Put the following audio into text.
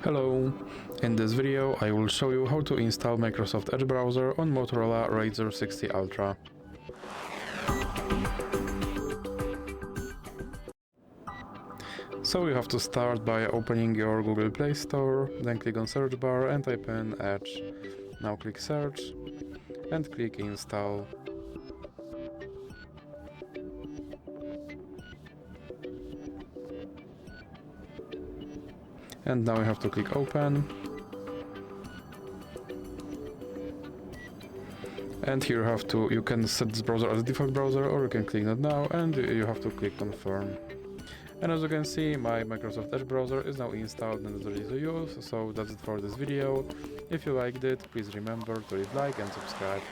Hello! In this video I will show you how to install Microsoft Edge browser on Motorola Razr 60 Ultra. So you have to start by opening your Google Play Store, then click on search bar and type in Edge. Now click search and click install. And now you have to click open. And here you can set this browser as a default browser, or you can click not now and you have to click confirm. And as you can see, my Microsoft Edge browser is now installed and is ready to use. So that's it for this video. If you liked it, please remember to leave a like and subscribe.